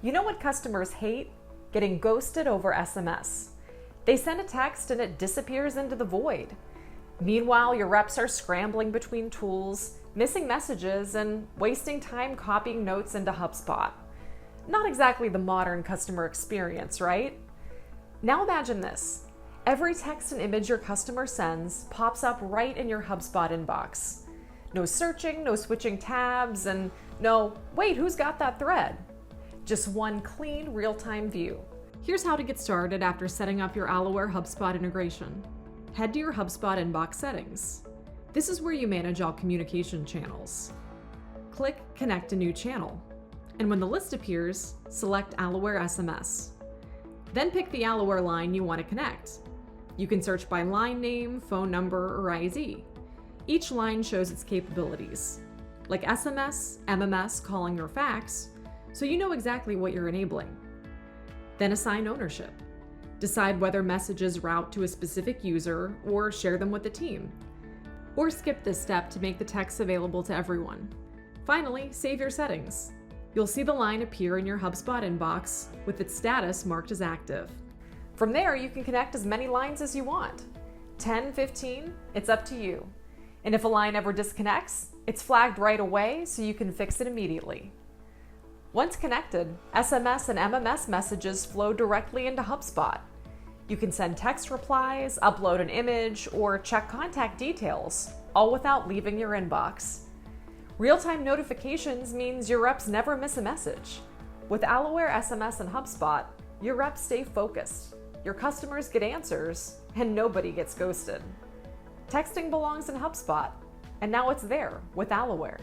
You know what customers hate? Getting ghosted over SMS. They send a text and it disappears into the void. Meanwhile, your reps are scrambling between tools, missing messages, and wasting time copying notes into HubSpot. Not exactly the modern customer experience, right? Now imagine this. Every text and image your customer sends pops up right in your HubSpot inbox. No searching, no switching tabs, and no, wait, who's got that thread? Just one clean, real-time view. Here's how to get started after setting up your Aloware HubSpot integration. Head to your HubSpot inbox settings. This is where you manage all communication channels. Click Connect a New Channel, and when the list appears, select Aloware SMS. Then pick the Aloware line you want to connect. You can search by line name, phone number, or ID. Each line shows its capabilities, like SMS, MMS, calling, or fax, so you know exactly what you're enabling. Then assign ownership. Decide whether messages route to a specific user or share them with the team. Or skip this step to make the text available to everyone. Finally, save your settings. You'll see the line appear in your HubSpot inbox with its status marked as active. From there, you can connect as many lines as you want. 10, 15, it's up to you. And if a line ever disconnects, it's flagged right away so you can fix it immediately. Once connected, SMS and MMS messages flow directly into HubSpot. You can send text replies, upload an image, or check contact details, all without leaving your inbox. Real-time notifications means your reps never miss a message. With Aloware SMS and HubSpot, your reps stay focused, your customers get answers, and nobody gets ghosted. Texting belongs in HubSpot, and now it's there with Aloware.